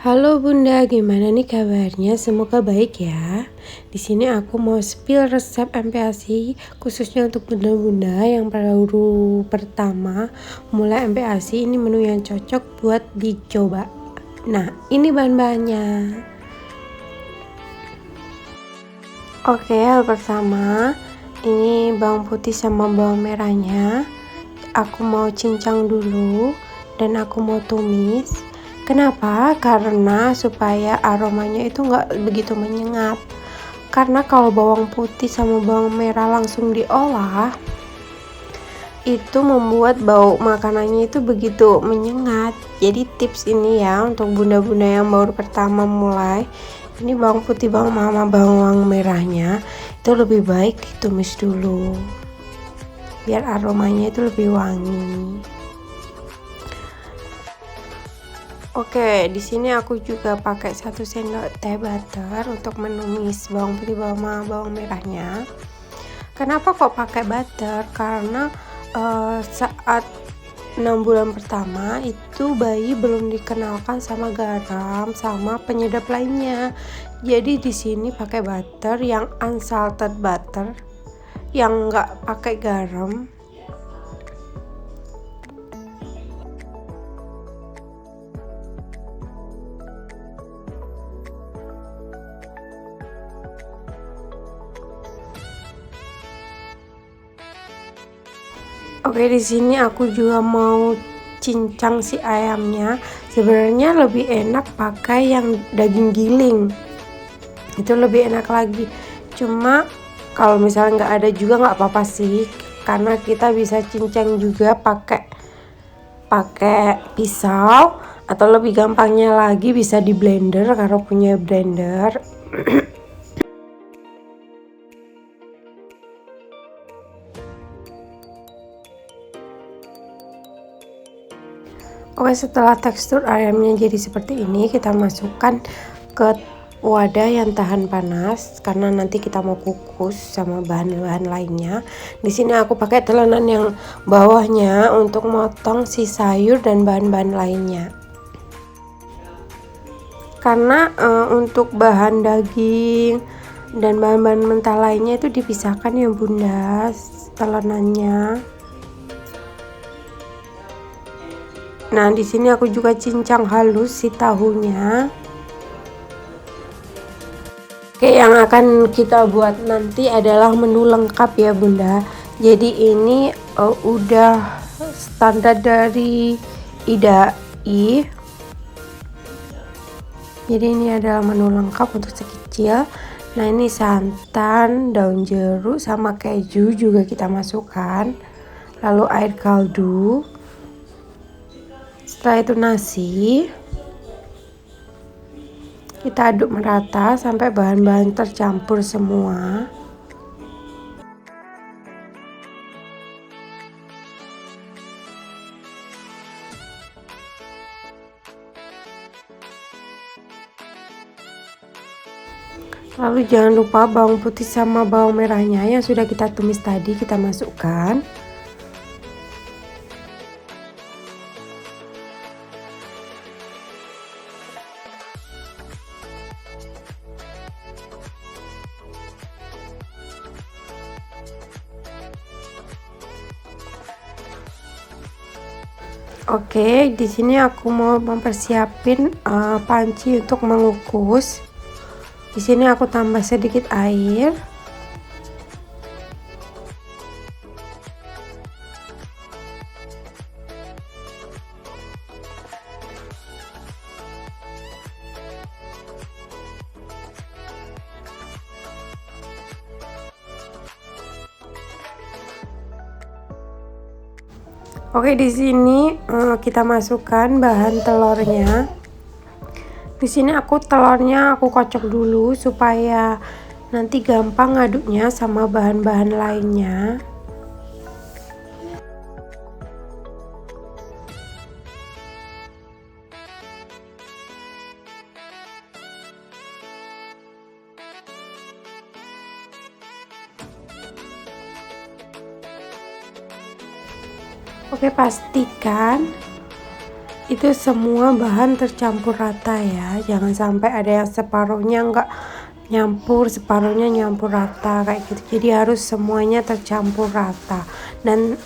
Halo Bunda, gimana nih kabarnya? Semoga baik ya. Di sini aku mau spill resep MPASI khususnya untuk bunda-bunda yang baru pertama mulai MPASI. Ini menu yang cocok buat dicoba. Nah, ini bahan-bahannya. Oke, hal pertama ini bawang putih sama bawang merahnya. Aku mau cincang dulu dan aku mau tumis. Kenapa? Karena supaya aromanya itu nggak begitu menyengat. Karena kalau bawang putih sama bawang merah langsung diolah, itu membuat bau makanannya itu begitu menyengat. Jadi tips ini ya untuk bunda-bunda yang baru pertama mulai, ini bawang putih, bawang merahnya itu lebih baik ditumis dulu biar aromanya itu lebih wangi. Oke, di sini aku juga pakai 1 sendok teh butter untuk menumis bawang putih bawang merahnya. Kenapa kok pakai butter? Karena saat 6 bulan pertama itu bayi belum dikenalkan sama garam sama penyedap lainnya. Jadi di sini pakai butter yang unsalted butter yang nggak pakai garam. Oke, di sini aku juga mau cincang si ayamnya. Sebenarnya lebih enak pakai yang daging giling. Itu lebih enak lagi. Cuma kalau misalnya nggak ada juga nggak apa-apa sih, karena kita bisa cincang juga pakai pisau, atau lebih gampangnya lagi bisa di blender kalau punya blender. Oke, setelah tekstur ayamnya jadi seperti ini, kita masukkan ke wadah yang tahan panas karena nanti kita mau kukus sama bahan-bahan lainnya. Di sini aku pakai telenan yang bawahnya untuk motong si sayur dan bahan-bahan lainnya. Karena untuk bahan daging dan bahan-bahan mentah lainnya itu dipisahkan ya Bunda, telenannya. Nah, di sini aku juga cincang halus si tahunya. Oke, yang akan kita buat nanti adalah menu lengkap ya Bunda. Jadi ini udah standar dari IDAI. Jadi ini adalah menu lengkap untuk sekecil. Nah, ini santan, daun jeruk sama keju juga kita masukkan. Lalu air kaldu. Setelah itu nasi, kita aduk merata sampai bahan-bahan tercampur semua. Lalu jangan lupa bawang putih sama bawang merahnya yang sudah kita tumis tadi kita masukkan. Oke, di sini aku mau mempersiapin panci untuk mengukus. Di sini aku tambah sedikit air. Oke, di sini kita masukkan bahan telurnya. Di sini telurnya aku kocok dulu supaya nanti gampang ngaduknya sama bahan-bahan lainnya. Oke, pastikan itu semua bahan tercampur rata ya, jangan sampai ada yang separuhnya enggak nyampur, separuhnya nyampur rata kayak gitu. Jadi harus semuanya tercampur rata. Dan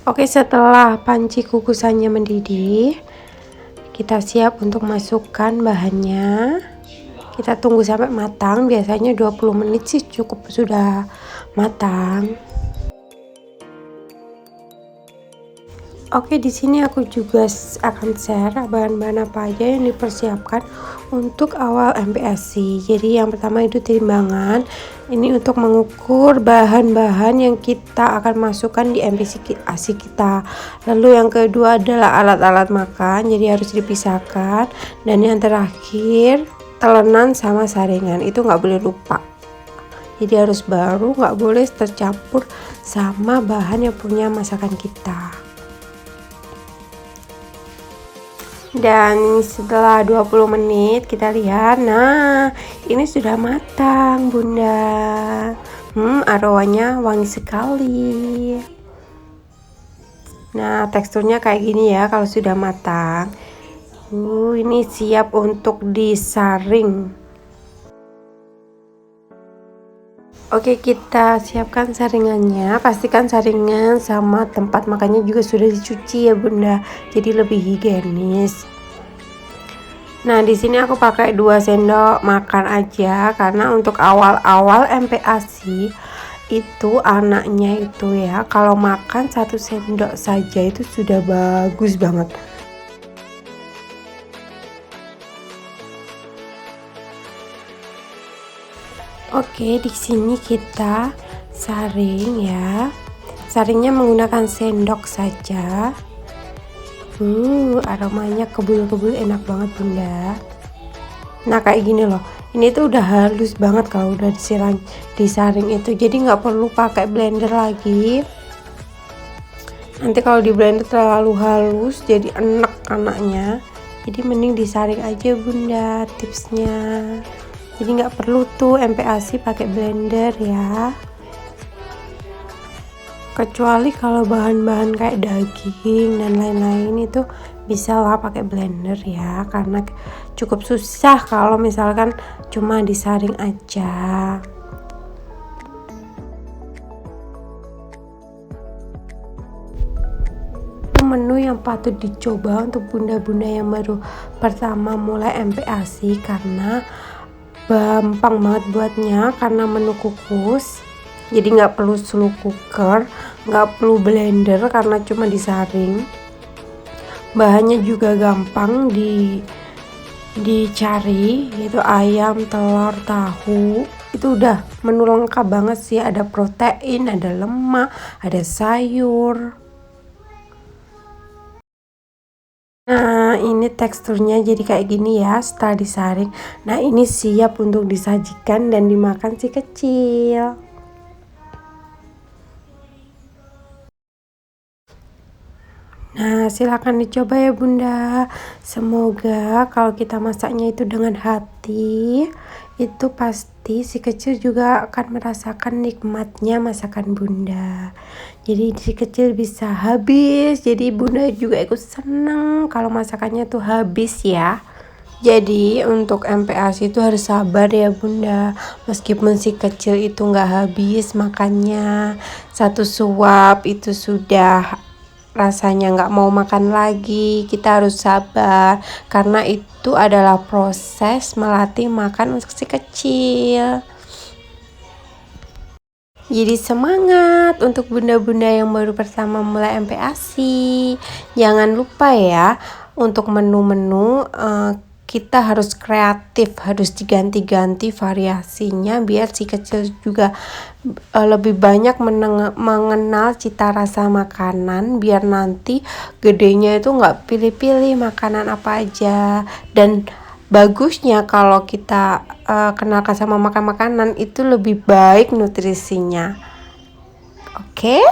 oke, setelah panci kukusannya mendidih, kita siap untuk masukkan bahannya. Kita tunggu sampai matang, biasanya 20 menit sih cukup sudah matang. Oke, di sini aku juga akan share bahan-bahan apa aja yang dipersiapkan untuk awal MPASI. Jadi yang pertama itu timbangan. Ini untuk mengukur bahan-bahan yang kita akan masukkan di MPASI kita. Lalu yang kedua adalah alat-alat makan, jadi harus dipisahkan. Dan yang terakhir telenan sama saringan, itu nggak boleh lupa. Jadi harus baru, nggak boleh tercampur sama bahan yang punya masakan kita. Dan setelah 20 menit kita lihat, nah ini sudah matang bunda. Aromanya wangi sekali. Nah teksturnya kayak gini ya kalau sudah matang. Ini siap untuk disaring. Oke, kita siapkan saringannya. Pastikan saringan sama tempat makannya juga sudah dicuci ya bunda, jadi lebih higienis. Nah di sini aku pakai 2 sendok makan aja, karena untuk awal-awal MPASI itu anaknya itu ya kalau makan 1 sendok saja itu sudah bagus banget. Oke, di sini kita saring ya. Saringnya menggunakan sendok saja. Aromanya kebul-kebul enak banget bunda. Nah kayak gini loh. Ini tuh udah halus banget kalau udah disaring itu. Jadi nggak perlu pakai blender lagi. Nanti kalau di blender terlalu halus jadi enak anaknya. Jadi mending disaring aja bunda, tipsnya. Jadi nggak perlu tuh MPASI pakai blender ya, kecuali kalau bahan-bahan kayak daging dan lain-lain itu bisa lah pakai blender ya, karena cukup susah kalau misalkan cuma disaring aja. Menu yang patut dicoba untuk bunda-bunda yang baru pertama mulai MPASI, karena gampang banget buatnya, karena menu kukus. Jadi nggak perlu slow cooker, nggak perlu blender karena cuma disaring. Bahannya juga gampang dicari, yaitu ayam, telur, tahu. Itu udah menu lengkap banget sih, ada protein, ada lemak, ada sayur. Nah ini teksturnya jadi kayak gini ya setelah disaring. Nah ini siap untuk disajikan dan dimakan si kecil. Nah silahkan dicoba ya bunda. Semoga kalau kita masaknya itu dengan hati, itu pasti si kecil juga akan merasakan nikmatnya masakan bunda. Jadi si kecil bisa habis, jadi bunda juga ikut seneng kalau masakannya tuh habis ya. Jadi untuk MPASI itu harus sabar ya bunda. Meskipun si kecil itu nggak habis makannya, 1 suap itu sudah rasanya nggak mau makan lagi. Kita harus sabar karena itu adalah proses melatih makan untuk si kecil. Jadi semangat untuk bunda-bunda yang baru pertama mulai MPASI. Jangan lupa ya, untuk menu-menu kita harus kreatif, harus diganti-ganti variasinya biar si kecil juga lebih banyak mengenal cita rasa makanan, biar nanti gedenya itu nggak pilih-pilih makanan apa aja. Dan bagusnya kalau kita kenalkan sama makan makanan itu lebih baik nutrisinya. Oke?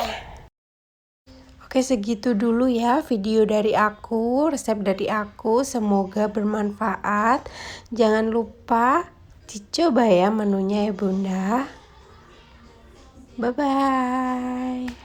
Oke, segitu dulu ya video dari aku, resep dari aku. Semoga bermanfaat. Jangan lupa dicoba ya menunya ya bunda. Bye bye.